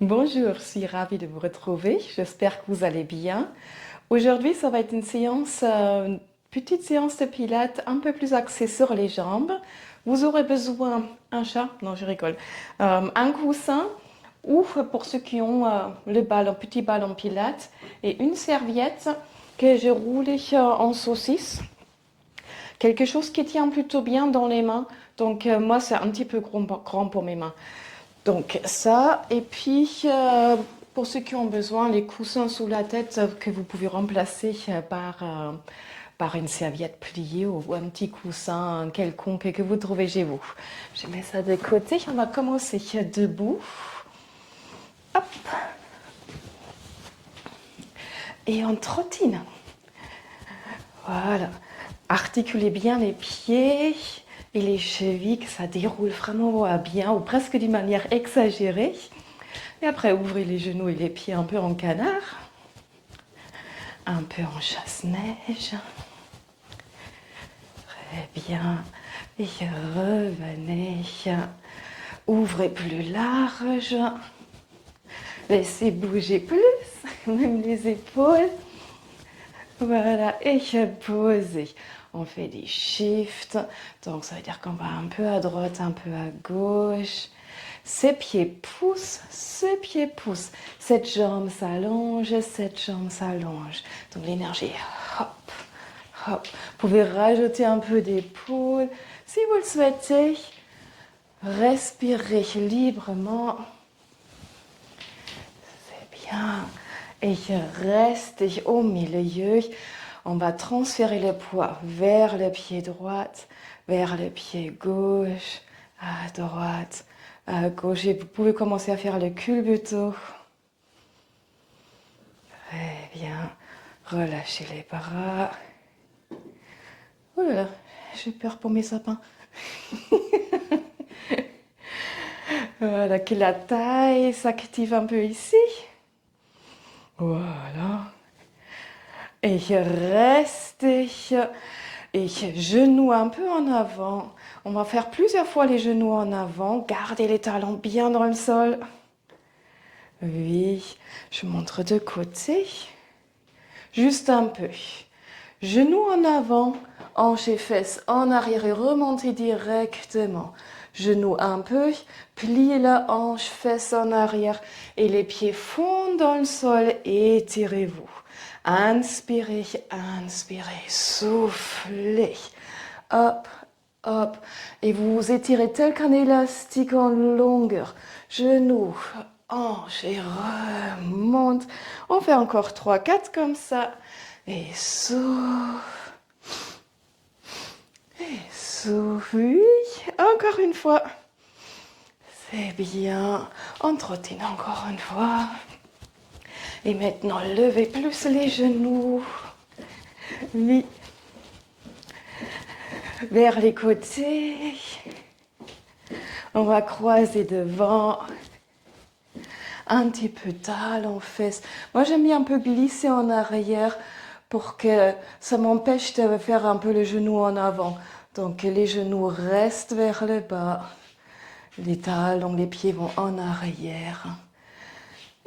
Bonjour, je suis ravie de vous retrouver. J'espère que vous allez bien. Aujourd'hui, ça va être une séance, une petite séance de pilates un peu plus axée sur les jambes. Vous aurez besoin un chat, non, je rigole, un coussin ou pour ceux qui ont le ballon, petit ballon pilates et une serviette que j'ai roulée en saucisse. Quelque chose qui tient plutôt bien dans les mains. Donc moi, c'est un petit peu grand pour mes mains. Donc ça, et puis pour ceux qui ont besoin, les coussins sous la tête que vous pouvez remplacer par une serviette pliée ou un petit coussin quelconque que vous trouvez chez vous. Je mets ça de côté, on va commencer debout. Hop. Et on trottine. Voilà. Articulez bien les pieds et les chevilles, que ça déroule vraiment bien ou presque d'une manière exagérée. Et après, ouvrez les genoux et les pieds un peu en canard, un peu en chasse-neige. Très bien. Et revenez. Ouvrez plus large. Laissez bouger plus, même les épaules. Voilà, et posez. On fait des shifts. Donc, ça veut dire qu'on va un peu à droite, un peu à gauche. Ses pieds poussent, ce pied pousse. Cette jambe s'allonge, cette jambe s'allonge. Donc l'énergie, hop, hop. Vous pouvez rajouter un peu d'épaule. Si vous le souhaitez, respirez librement. C'est bien. Et restez au milieu. On va transférer le poids vers le pied droit, vers le pied gauche, à droite, à gauche. Et vous pouvez commencer à faire le culbuto. Très bien. Relâchez les bras. Oh là là, j'ai peur pour mes sapins. Voilà, que la taille s'active un peu ici. Voilà. Et restez. Et genoux un peu en avant. On va faire plusieurs fois les genoux en avant. Gardez les talons bien dans le sol. Oui, je montre de côté. Juste un peu. Genoux en avant, hanches et fesses en arrière et remontez directement. Genoux un peu, pliez la hanche, fesses en arrière et les pieds fondent dans le sol. Étirez-vous. Inspirez, inspirez, soufflez. Hop, hop. Et vous vous étirez tel qu'un élastique en longueur. Genoux, hanche et remonte. On fait encore 3, 4 comme ça. Et souffle. Et souffle. Oui, encore une fois. C'est bien. On trottine encore une fois. Et maintenant, levez plus les genoux. Oui. Vers les côtés. On va croiser devant. Un petit peu talons, fesses. Moi, j'aime bien un peu glisser en arrière pour que ça m'empêche de faire un peu le genou en avant. Donc, les genoux restent vers le bas. Les talons, les pieds vont en arrière.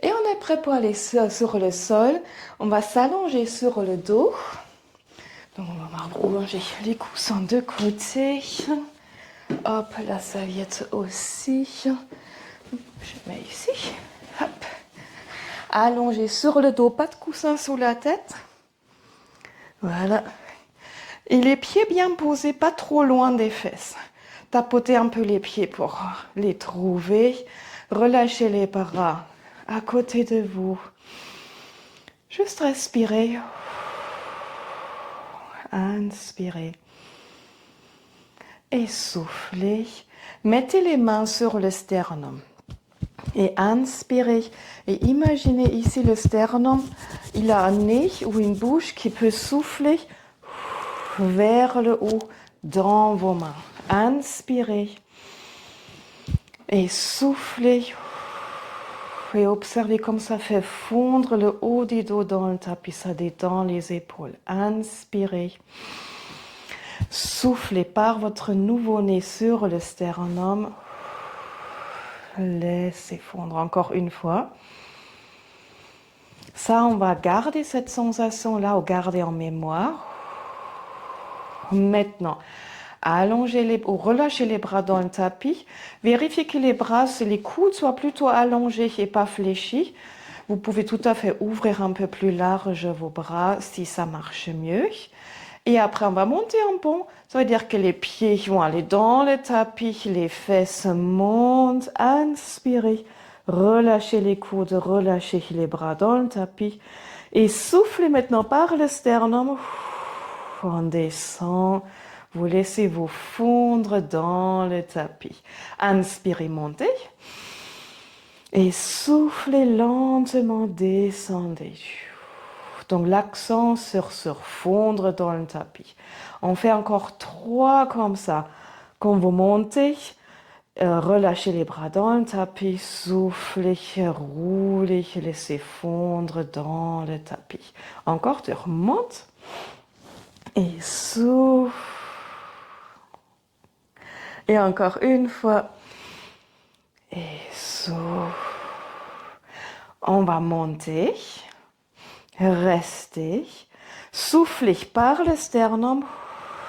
Et on est prêt pour aller sur le sol. On va s'allonger sur le dos. Donc, on va ranger les coussins de côté. Hop, la serviette aussi. Je mets ici. Hop. Allongé sur le dos, pas de coussin sous la tête. Voilà. Et les pieds bien posés, pas trop loin des fesses. Tapotez un peu les pieds pour les trouver. Relâchez les bras à côté de vous. Juste respirez. Inspirez. Et soufflez. Mettez les mains sur le sternum. Et inspirez. Et imaginez ici le sternum. Il a un nez ou une bouche qui peut souffler vers le haut dans vos mains. Inspirez. Et soufflez. Et observez comme ça fait fondre le haut du dos dans le tapis. Ça détend les épaules. Inspirez. Soufflez par votre nouveau nez sur le sternum. Laissez fondre encore une fois. Ça, on va garder cette sensation-là, ou garder en mémoire. Maintenant, allongez ou relâchez les bras dans le tapis. Vérifiez que les coudes soient plutôt allongés et pas fléchis. Vous pouvez tout à fait ouvrir un peu plus large vos bras si ça marche mieux. Et après, on va monter en pont. Ça veut dire que les pieds vont aller dans le tapis, les fesses montent. Inspirez, relâchez les coudes, relâchez les bras dans le tapis. Et soufflez maintenant par le sternum. On descend. Vous laissez vous fondre dans le tapis. Inspirez, montez. Et soufflez lentement, descendez. Donc l'accent sur se fondre dans le tapis. On fait encore 3 comme ça. Quand vous montez, relâchez les bras dans le tapis, soufflez, roulez, laissez fondre dans le tapis. Encore, tu remontes et souffle. Et encore une fois. Et souffle. On va monter. Restez, soufflez par le sternum,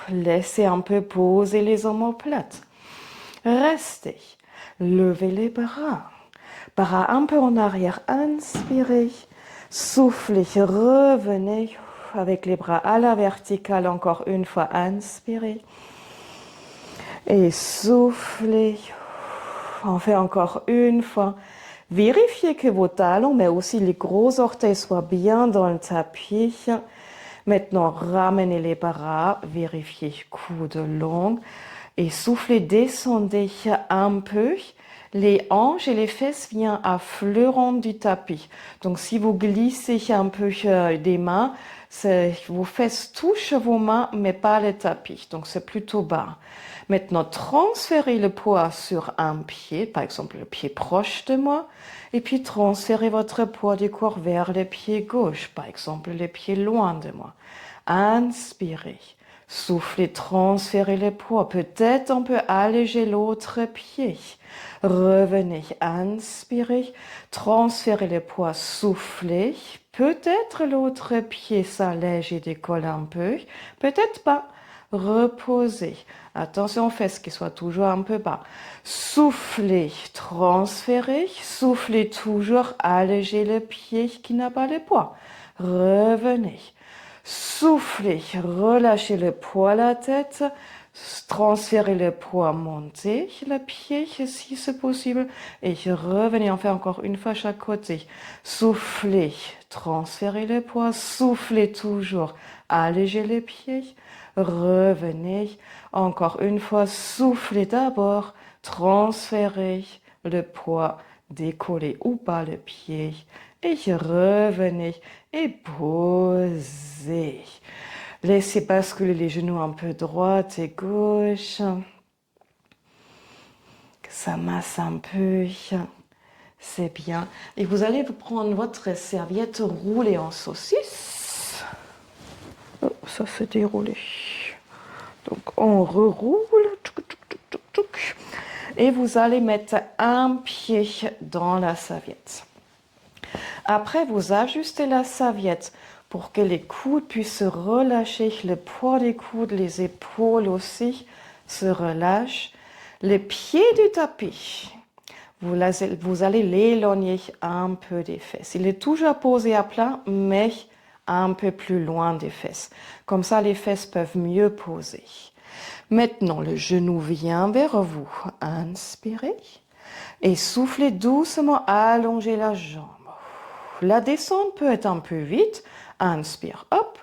laissez un peu poser les omoplates. Restez, levez les bras un peu en arrière, inspirez, soufflez, revenez avec les bras à la verticale, encore une fois, inspirez et soufflez. On fait encore une fois. Vérifiez que vos talons, mais aussi les gros orteils soient bien dans le tapis. Maintenant, ramenez les bras, vérifiez coude long et soufflez, descendez un peu. Les hanches et les fesses viennent à fleurant du tapis. Donc, si vous glissez un peu des mains, vos fesses touchent vos mains, mais pas le tapis. Donc, c'est plutôt bas. Maintenant, transférez le poids sur un pied, par exemple le pied proche de moi, et puis transférez votre poids du corps vers le pied gauche, par exemple le pied loin de moi. Inspirez, soufflez, transférez le poids. Peut-être on peut alléger l'autre pied. Revenez, inspirez, transférez le poids, soufflez. Peut-être l'autre pied s'allège et décolle un peu, peut-être pas. Reposez. Attention aux fesses qui soient toujours un peu bas. Soufflez, transférez. Soufflez toujours, allégez le pied qui n'a pas le poids. Revenez. Soufflez, relâchez le poids à la tête. Transférez le poids, montez le pied si c'est possible. Et revenez, on fait encore une fois chaque côté. Soufflez, transférez le poids. Soufflez toujours, allégez les pieds. Revenez, encore une fois, soufflez d'abord, transférez le poids, décollez ou pas le pied, et revenez et posez. Laissez basculer les genoux un peu droite et gauche, que ça masse un peu, c'est bien. Et vous allez prendre votre serviette roulée en saucisse. Oh, ça s'est déroulé. Donc, on reroule. Et vous allez mettre un pied dans la serviette. Après, vous ajustez la serviette pour que les coudes puissent se relâcher. Le poids des coudes, les épaules aussi se relâchent. Les pieds du tapis, vous allez l'éloigner un peu des fesses. Il est toujours posé à plat, mais un peu plus loin des fesses. Comme ça, les fesses peuvent mieux poser. Maintenant, le genou vient vers vous. Inspirez et soufflez doucement, allongez la jambe. La descente peut être un peu vite. Inspire, hop,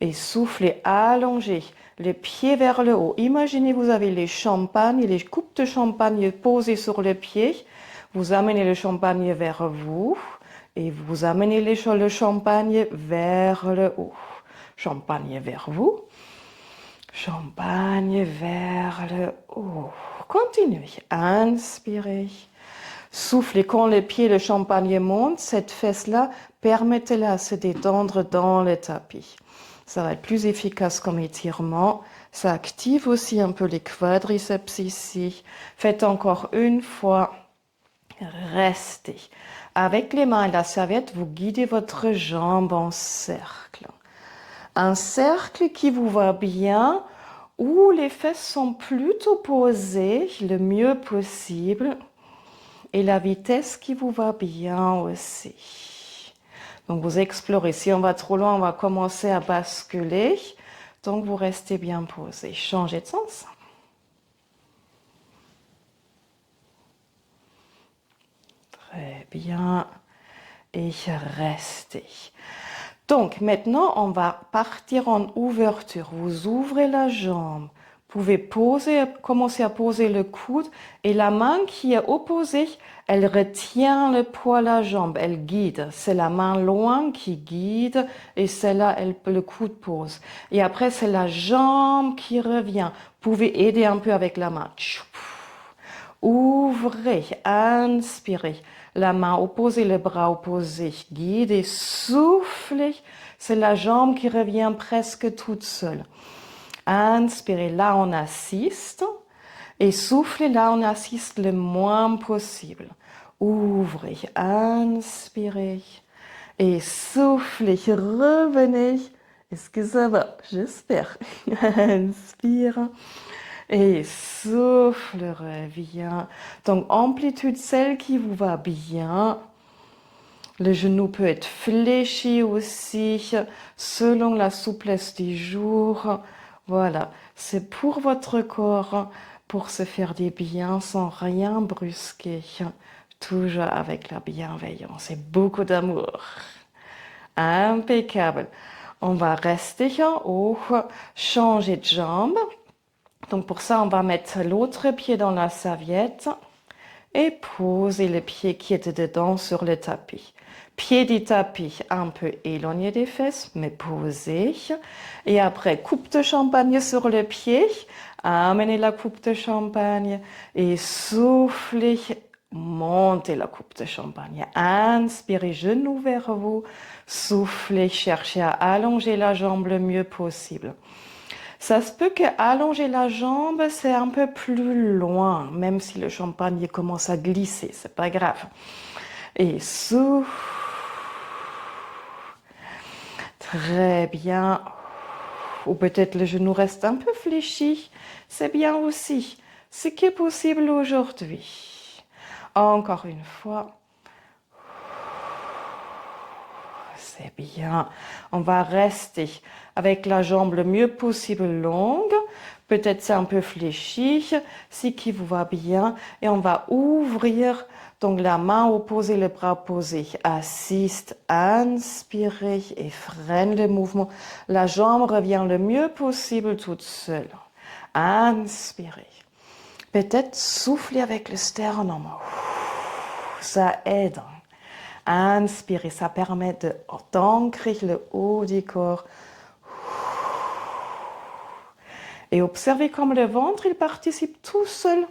et soufflez, allongez les pieds vers le haut. Imaginez, vous avez les champagnes, les coupes de champagne posées sur les pieds. Vous amenez le champagne vers vous. Et vous amenez le champagne vers le haut. Champagne vers vous. Champagne vers le haut. Continuez. Inspirez. Soufflez. Quand les pieds, le champagne monte, cette fesse-là, permettez-la de se détendre dans le tapis. Ça va être plus efficace comme étirement. Ça active aussi un peu les quadriceps ici. Faites encore une fois. Restez. Avec les mains et la serviette, vous guidez votre jambe en cercle. Un cercle qui vous va bien, où les fesses sont plutôt posées le mieux possible. Et la vitesse qui vous va bien aussi. Donc vous explorez. Si on va trop loin, on va commencer à basculer. Donc vous restez bien posé. Changez de sens. Très bien. Et restez. Donc maintenant, on va partir en ouverture. Vous ouvrez la jambe. Vous pouvez commencer à poser le coude et la main qui est opposée, elle retient le poids de la jambe, elle guide. C'est la main loin qui guide et celle-là, le coude pose. Et après, c'est la jambe qui revient. Vous pouvez aider un peu avec la main. Ouvrez, inspirez. La main opposée, le bras opposé, guidez, soufflez. C'est la jambe qui revient presque toute seule. Inspirez, là on assiste. Et soufflez, là on assiste le moins possible. Ouvrez, inspirez. Et soufflez, revenez. Est-ce que ça va? J'espère. Inspire. Et souffle, reviens. Donc, amplitude, celle qui vous va bien. Le genou peut être fléchi aussi, selon la souplesse du jour. Voilà, c'est pour votre corps, pour se faire des biens sans rien brusquer. Toujours avec la bienveillance et beaucoup d'amour. Impeccable. On va rester en haut, changer de jambe. Donc pour ça, on va mettre l'autre pied dans la serviette et poser le pied qui était dedans sur le tapis. Pied du tapis un peu éloigné des fesses, mais posé. Et après, coupe de champagne sur le pied. Amenez la coupe de champagne et soufflez. Montez la coupe de champagne. Inspirez, genoux vers vous. Soufflez, cherchez à allonger la jambe le mieux possible. Ça se peut que allonger la jambe, c'est un peu plus loin, même si le champagne commence à glisser, c'est pas grave. Et souffle. Très bien. Ou peut-être le genou reste un peu fléchi, c'est bien aussi. Ce qui est possible aujourd'hui. Encore une fois. C'est bien. On va rester avec la jambe le mieux possible longue. Peut-être c'est un peu fléchi, si qui vous va bien. Et on va ouvrir donc la main opposée, le bras opposé. Assiste, inspirez et freine le mouvement. La jambe revient le mieux possible toute seule. Inspirez. Peut-être souffler avec le sternum. Ça aide. Inspirez, ça permet d'ancrer le haut du corps. Et observez comme le ventre, il participe tout seul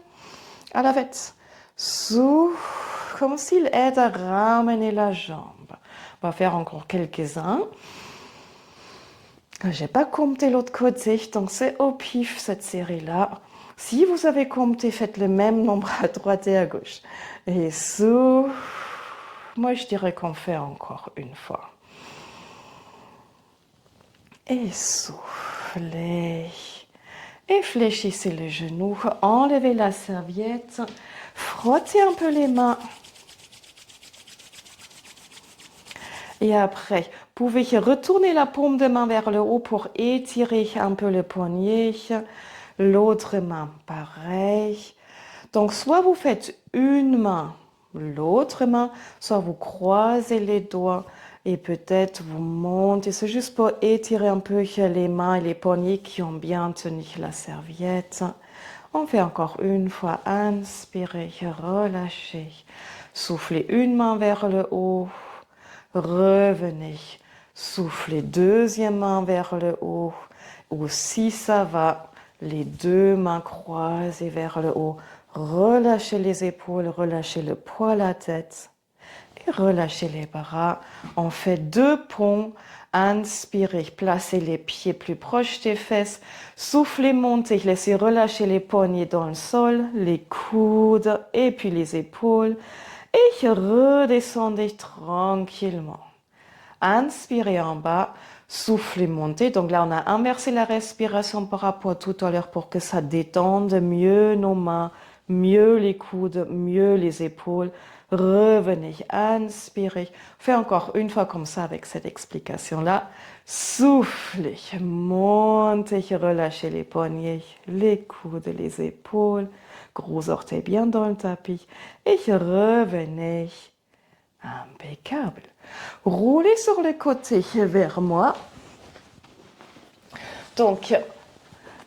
à la fête. Souffle, comme s'il aide à ramener la jambe. On va faire encore quelques-uns. Je n'ai pas compté l'autre côté, donc c'est au pif cette série-là. Si vous avez compté, faites le même nombre à droite et à gauche. Et souffle. Moi, je dirais qu'on fait encore une fois. Et soufflez. Et fléchissez le genou. Enlevez la serviette. Frottez un peu les mains. Et après, vous pouvez retourner la paume de main vers le haut pour étirer un peu le poignet. L'autre main, pareil. Donc, soit vous faites une main, l'autre main, soit vous croisez les doigts et peut-être vous montez. C'est juste pour étirer un peu les mains et les poignets qui ont bien tenu la serviette. On fait encore une fois. Inspirez, relâchez. Soufflez une main vers le haut. Revenez. Soufflez deuxième main vers le haut. Ou si ça va, les deux mains croisées vers le haut. Relâchez les épaules, relâchez le poids à la tête et relâchez les bras. On fait deux ponts. Inspirez, placez les pieds plus proches des fesses. Soufflez, montez, laissez relâcher les poignets dans le sol, les coudes et puis les épaules. Et redescendez tranquillement. Inspirez en bas, soufflez, montez. Donc là, on a inversé la respiration par rapport à tout à l'heure pour que ça détende mieux nos mains, mieux les coudes, mieux les épaules. Revenez, inspirez. Faites encore une fois comme ça avec cette explication-là. Soufflez, montez, relâchez les poignets, les coudes, les épaules. Gros orteils bien dans le tapis. Et revenez. Impeccable. Roulez sur le côté vers moi. Donc,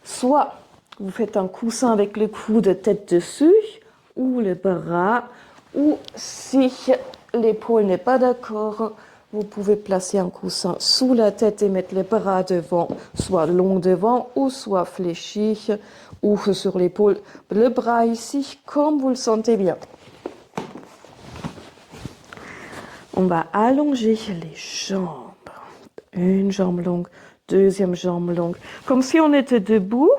soit vous faites un coussin avec le coude tête dessus, ou le bras, ou si l'épaule n'est pas d'accord, vous pouvez placer un coussin sous la tête et mettre les bras devant, soit long devant, ou soit fléchi, ou sur l'épaule. Le bras ici, comme vous le sentez bien. On va allonger les jambes. Une jambe longue, deuxième jambe longue. Comme si on était debout.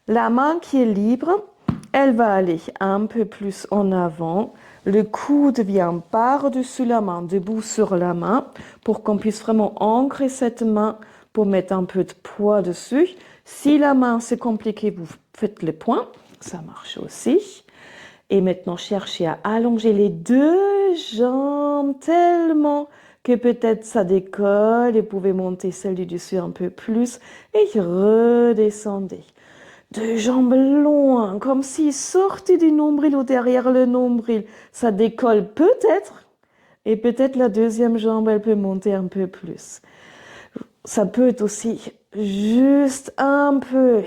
La main qui est libre, elle va aller un peu plus en avant. Le coude vient par-dessus la main, debout sur la main, pour qu'on puisse vraiment ancrer cette main pour mettre un peu de poids dessus. Si la main c'est compliqué, vous faites les poings, ça marche aussi. Et maintenant, cherchez à allonger les deux jambes tellement que peut-être ça décolle et vous pouvez monter celle du dessus un peu plus et redescendez. Deux jambes loin, comme si sortez du nombril ou derrière le nombril. Ça décolle peut-être et peut-être la deuxième jambe, elle peut monter un peu plus. Ça peut être aussi juste un peu.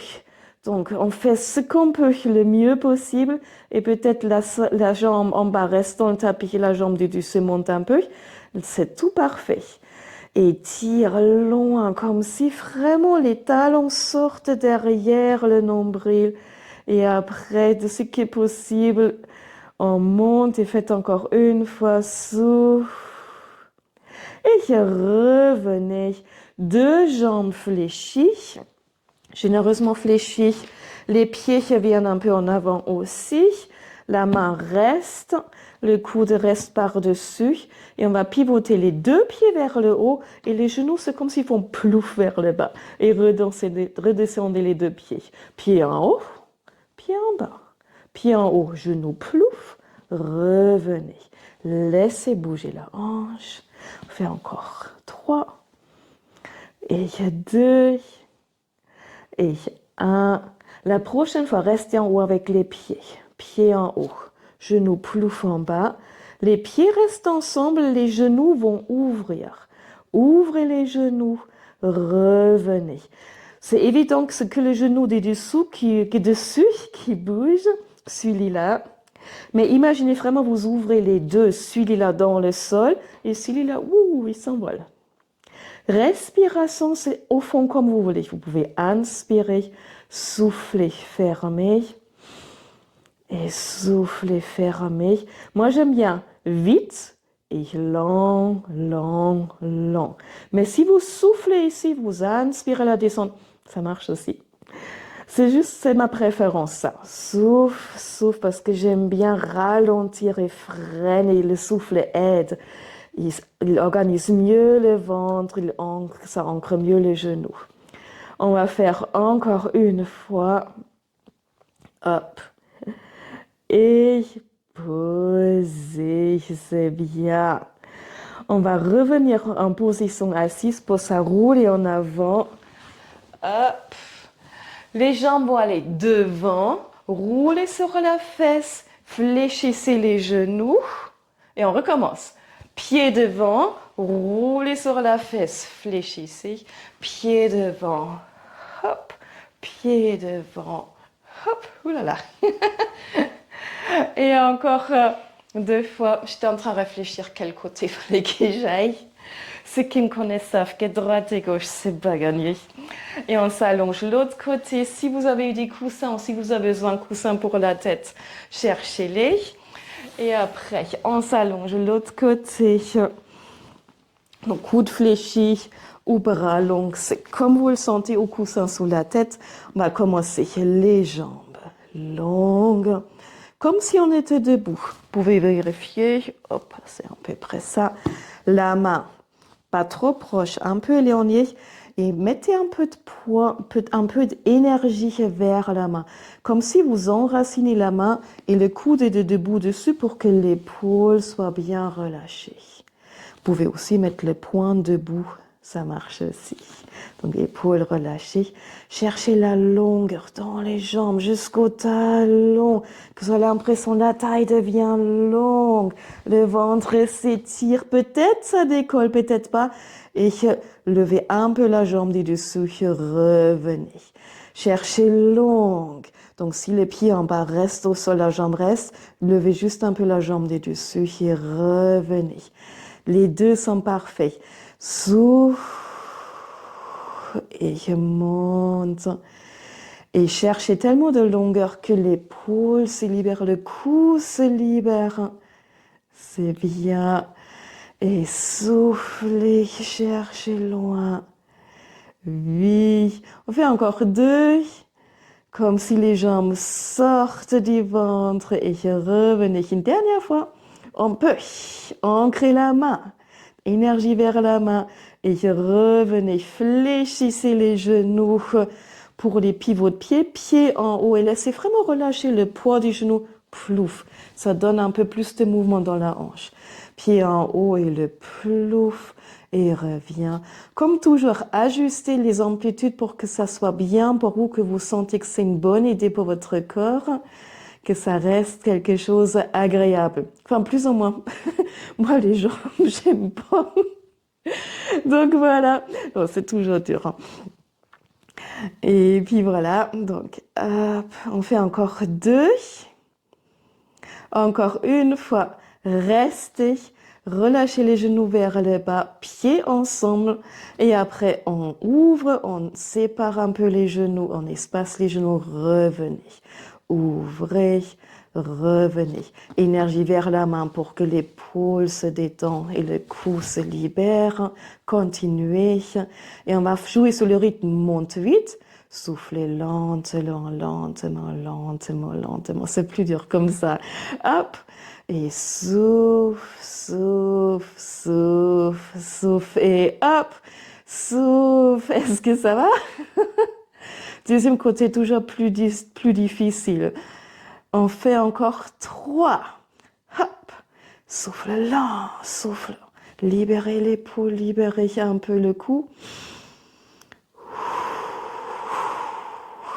Donc, on fait ce qu'on peut le mieux possible et peut-être la jambe en bas reste dans le tapis et la jambe du dessus monte un peu. C'est tout parfait. Et tire loin, comme si vraiment les talons sortent derrière le nombril. Et après, de ce qui est possible, on monte et faites encore une fois souffle. Et revenez. Deux jambes fléchies. Généreusement fléchis, les pieds viennent un peu en avant aussi, la main reste, le coude reste par-dessus et on va pivoter les deux pieds vers le haut et les genoux c'est comme s'ils font plouf vers le bas et redescendez les deux pieds. Pied en haut, pied en bas, pied en haut, genou plouf, revenez, laissez bouger la hanche, on fait encore 3 et 2 et 1. La prochaine fois, restez en haut avec les pieds. Pieds en haut. Genoux plouf en bas. Les pieds restent ensemble, les genoux vont ouvrir. Ouvrez les genoux. Revenez. C'est évident que c'est que le genou des dessous qui bouge. Celui-là. Mais imaginez vraiment, vous ouvrez les deux. Celui-là dans le sol et celui-là, il s'envole. Respiration, c'est au fond comme vous voulez. Vous pouvez inspirer, souffler, fermer. Et souffler, fermer. Moi, j'aime bien vite et lent, lent, lent. Mais si vous soufflez ici, vous inspirez la descente, ça marche aussi. C'est ma préférence, ça. Souffle, souffle, parce que j'aime bien ralentir et freiner. Le souffle aide. Il organise mieux le ventre, ça ancre mieux les genoux. On va faire encore une fois. Hop. Et posez, c'est bien. On va revenir en position assise pour ça rouler en avant. Hop. Les jambes vont aller devant. Roulez sur la fesse. Fléchissez les genoux. Et on recommence. Pied devant, roulez sur la fesse, fléchissez, pied devant, hop, pied devant, hop, oulala. Et encore 2 fois, j'étais en train de réfléchir quel côté il fallait que j'aille. Ceux qui me connaissent savent que droite et gauche, c'est pas gagné. Et on s'allonge l'autre côté. Si vous avez eu des coussins ou si vous avez besoin de coussins pour la tête, cherchez-les. Et après, on s'allonge l'autre côté. Donc, coude fléchi ou bras longs. C'est comme vous le sentez au coussin sous la tête. On va commencer les jambes longues. comme si on était debout. Vous pouvez vérifier, hop, c'est à peu près ça. La main, pas trop proche, un peu éloignée. Et mettez un peu de poids, un peu d'énergie vers la main. Comme si vous enracinez la main et le coude est debout dessus pour que l'épaule soit bien relâchée. Vous pouvez aussi mettre le poing debout, ça marche aussi. Donc épaules relâchées. Cherchez la longueur dans les jambes jusqu'au talon. Que vous avez l'impression que la taille devient longue. Le ventre s'étire. Peut-être ça décolle, peut-être pas. Et levez un peu la jambe du dessous. Revenez. Cherchez longue. Donc si le pied en bas reste au sol, la jambe reste, levez juste un peu la jambe du dessus et revenez. Les deux sont parfaits. Souffle et monte. Et cherchez tellement de longueur que l'épaule se libère, le cou se libère. C'est bien. Et soufflez, cherchez loin. Oui. On fait encore 2. Comme si les jambes sortent du ventre et revenez. Une dernière fois. On peut ancrer la main. Énergie vers la main. Et revenez. Fléchissez les genoux pour les pivots de pied. Pieds en haut. Et laissez vraiment relâcher le poids du genou. Plouf. Ça donne un peu plus de mouvement dans la hanche. Pied en haut et le plouf. Et revient. Comme toujours, ajustez les amplitudes pour que ça soit bien pour vous, que vous sentez que c'est une bonne idée pour votre corps, que ça reste quelque chose agréable. Enfin, plus ou moins. Moi, les jambes, j'aime pas. Donc voilà. Bon, c'est toujours dur. Hein. Et puis voilà. Donc, hop, on fait encore 2. Encore une fois. Restez. Relâchez les genoux vers le bas, pieds ensemble. Et après, on ouvre, on sépare un peu les genoux, on espace les genoux, revenez. Ouvrez, revenez. Énergie vers la main pour que l'épaule se détend et le cou se libère. Continuez. Et on va jouer sur le rythme monte vite. Soufflez lentement, lentement, lentement, lentement. C'est plus dur comme ça. Hop. Et souffle, souffle, souffle, souffle. Et hop, souffle. Est-ce que ça va? Deuxième côté, toujours plus difficile. On fait encore 3. Hop. Souffle lent, souffle. Libérez l'épaule, libérez un peu le cou.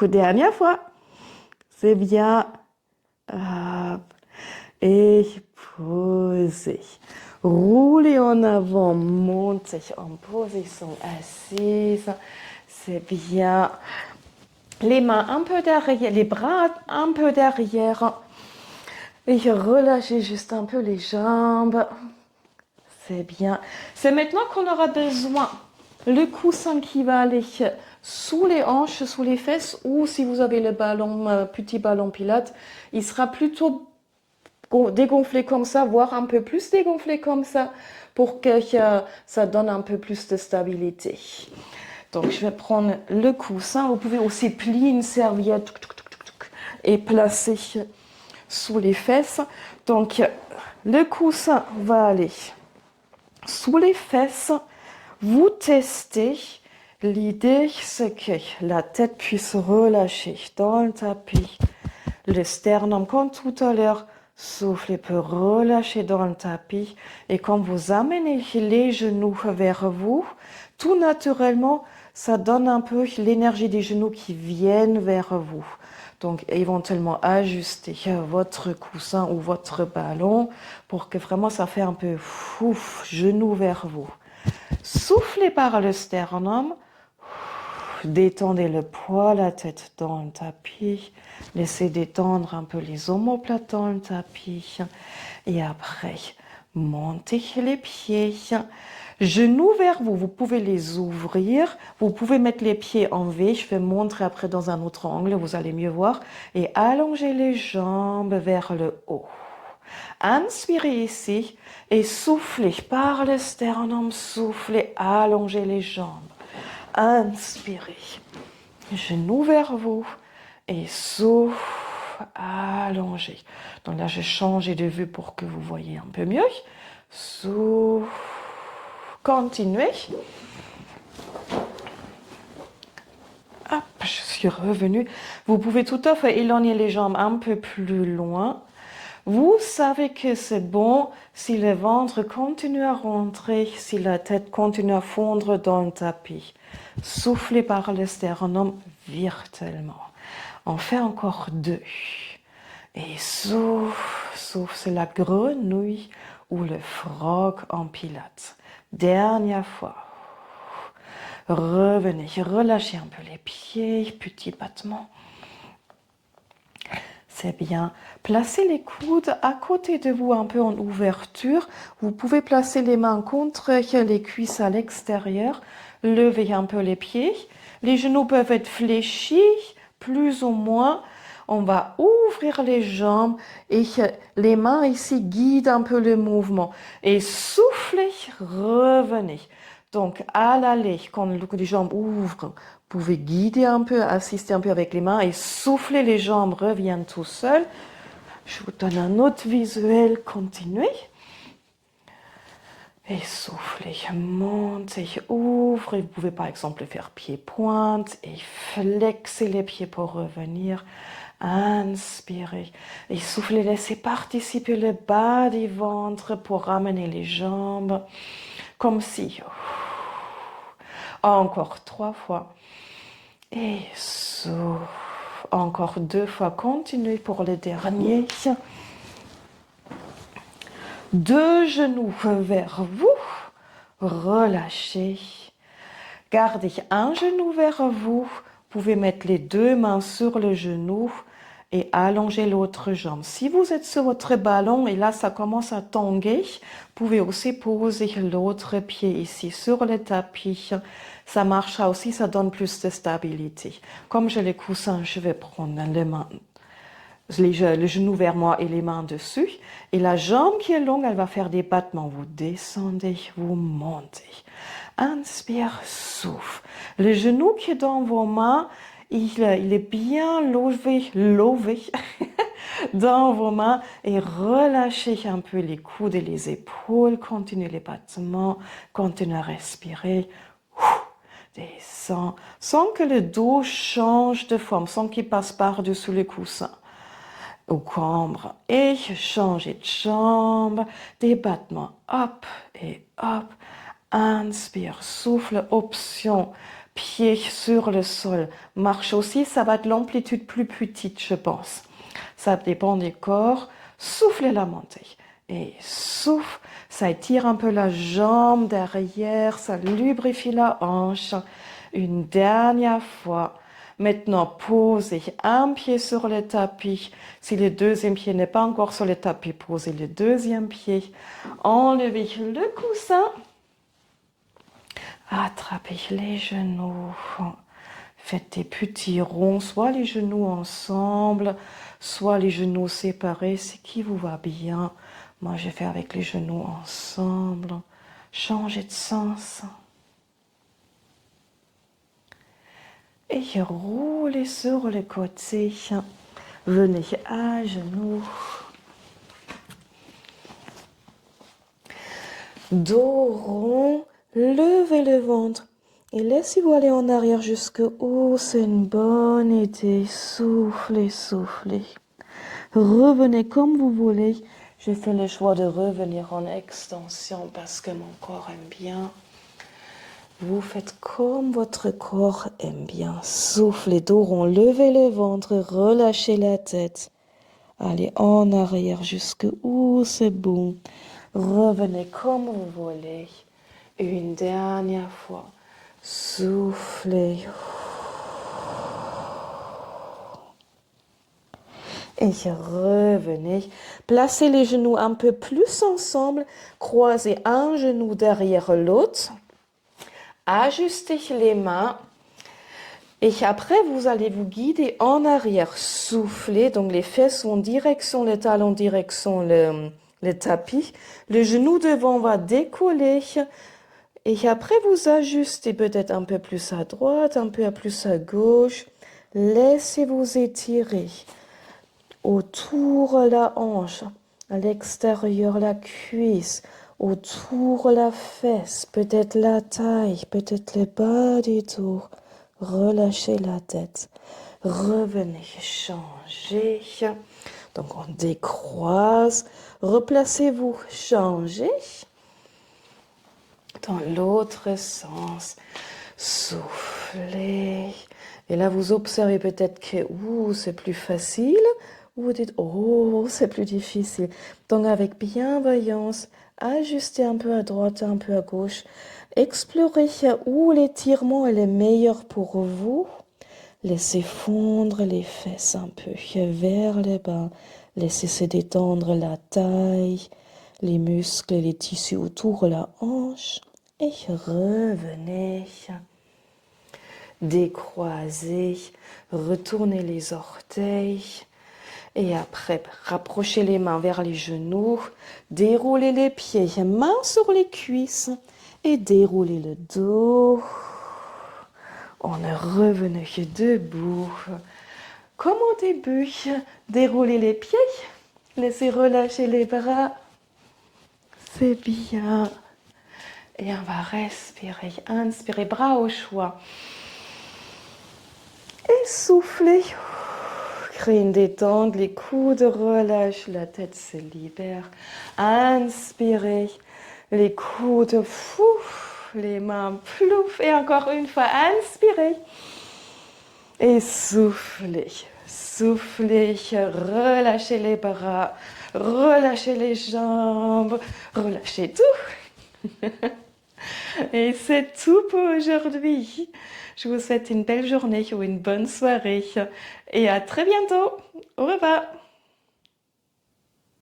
Dernière fois. C'est bien. Hop. Et posez. Roulez en avant, montez en position assise. C'est bien. Les mains un peu derrière, les bras un peu derrière. Et relâchez juste un peu les jambes. C'est bien. C'est maintenant qu'on aura besoin. Le coussin qui va aller sous les hanches, sous les fesses, ou si vous avez le ballon, petit ballon pilates, il sera plutôt dégonflé comme ça, voire un peu plus dégonflé comme ça, pour que ça donne un peu plus de stabilité. Donc, je vais prendre le coussin. Vous pouvez aussi plier une serviette et placer sous les fesses. Donc, le coussin va aller sous les fesses. Vous testez. L'idée, c'est que la tête puisse relâcher dans le tapis. Le sternum, comme tout à l'heure, soufflez peut relâcher dans le tapis. Et quand vous amenez les genoux vers vous, tout naturellement, ça donne un peu l'énergie des genoux qui viennent vers vous. Donc, éventuellement, ajustez votre coussin ou votre ballon pour que vraiment ça fait un peu genoux vers vous. Soufflez par le sternum. Détendez le poids, la tête dans le tapis. Laissez détendre un peu les omoplates dans le tapis. Et après, montez les pieds. Genoux vers vous, vous pouvez les ouvrir. Vous pouvez mettre les pieds en V. Je vais montrer après dans un autre angle, vous allez mieux voir. Et allongez les jambes vers le haut. Inspirez ici et soufflez par le sternum. Soufflez, allongez les jambes. Inspirez, genoux vers vous et souffle, allongez. Donc là, je change de vue pour que vous voyez un peu mieux. Souffle, continuez. Hop, je suis revenue. Vous pouvez tout à fait éloigner les jambes un peu plus loin. Vous savez que c'est bon si le ventre continue à rentrer, si la tête continue à fondre dans le tapis. Soufflez par le sternum virtuellement. On fait encore 2. Et souffle, souffle, c'est la grenouille ou le frog en pilates. Dernière fois. Revenez, relâchez un peu les pieds, petit battement. C'est bien. Placez les coudes à côté de vous, un peu en ouverture. Vous pouvez placer les mains contre les cuisses à l'extérieur. Levez un peu les pieds. Les genoux peuvent être fléchis, plus ou moins. On va ouvrir les jambes et les mains ici guident un peu le mouvement. Et soufflez, revenez. Donc, à l'aller, quand les jambes ouvrent, vous pouvez guider un peu, assister un peu avec les mains et souffler, les jambes reviennent tout seuls. Je vous donne un autre visuel, continuez. Et soufflez, montez, ouvrez. Vous pouvez par exemple faire pied-pointe et flexer les pieds pour revenir. Inspirez et soufflez, laissez participer le bas du ventre pour ramener les jambes. Comme si. Encore 3 fois. Et souffle. Encore 2 fois. Continuez pour le dernier. 2 genoux vers vous. Relâchez. Gardez un genou vers vous. Vous pouvez mettre les 2 mains sur le genou et allonger l'autre jambe. Si vous êtes sur votre ballon et là ça commence à tanguer, vous pouvez aussi poser l'autre pied ici sur le tapis. Ça marchera aussi, ça donne plus de stabilité. Comme j'ai les coussins, je vais prendre le genou vers moi et les mains dessus. Et la jambe qui est longue, elle va faire des battements. Vous descendez, vous montez. Inspire, souffle. Le genou qui est dans vos mains, il est bien levé dans vos mains et relâchez un peu les coudes et les épaules. Continuez les battements, continuez à respirer. Descends, sans que le dos change de forme, sans qu'il passe par-dessus les coussins. Au cambre et changez de jambe, des battements, hop et hop. Inspire, souffle, option, pied sur le sol. Marche aussi, ça va être l'amplitude plus petite, je pense. Ça dépend du corps. Soufflez la montée. Et souffle, ça étire un peu la jambe derrière, ça lubrifie la hanche. Une dernière fois. Maintenant, posez un pied sur le tapis. Si le deuxième pied n'est pas encore sur le tapis, posez le deuxième pied. Enlevez le coussin. Attrapez les genoux. Faites des petits ronds, soit les genoux ensemble, soit les genoux séparés, ce qui vous va bien. Moi, je fais avec les genoux ensemble. Changez de sens. Et roulez sur le côté. Venez à genoux. Dos rond, levez le ventre. Et laissez-vous aller en arrière jusqu'au c'est une bonne idée. Soufflez, soufflez. Revenez comme vous voulez. J'ai fait le choix de revenir en extension parce que mon corps aime bien. Vous faites comme votre corps aime bien. Soufflez, dos rond, levez le ventre, relâchez la tête. Allez en arrière jusqu'où c'est bon. Revenez comme vous voulez. Une dernière fois. Soufflez. Et revenez. Placez les genoux un peu plus ensemble. Croisez un genou derrière l'autre. Ajustez les mains. Et après, vous allez vous guider en arrière. Soufflez. Donc les fesses sont en direction, les talons en direction le tapis. Le genou devant va décoller. Et après, vous ajustez peut-être un peu plus à droite, un peu plus à gauche. Laissez-vous étirer. autour la hanche, à l'extérieur la cuisse, autour la fesse, peut-être la taille, peut-être le bas du dos. Relâchez la tête. Revenez, changez. Donc on décroise. Replacez-vous, changez. Dans l'autre sens. Soufflez. Et là, vous observez peut-être que c'est plus facile. Ou vous dites, c'est plus difficile. Donc avec bienveillance, ajustez un peu à droite, un peu à gauche. Explorez où l'étirement est le meilleur pour vous. Laissez fondre les fesses un peu vers le bas. Laissez se détendre la taille, les muscles et les tissus autour de la hanche. Et revenez. Décroisez. Retournez les orteils. Et après, rapprochez les mains vers les genoux. Déroulez les pieds, mains sur les cuisses. Et déroulez le dos. On est revenu debout. Comme au début, déroulez les pieds, laissez relâcher les bras. C'est bien. Et on va respirer. Inspirez, bras au choix. Et soufflez. Créez une détente, les coudes relâchent, la tête se libère. Inspirez, les coudes, les mains plouf. Et encore une fois, inspirez. Et soufflez, soufflez, relâchez les bras, relâchez les jambes, relâchez tout. Et c'est tout pour aujourd'hui. Je vous souhaite une belle journée ou une bonne soirée et à très bientôt. Au revoir.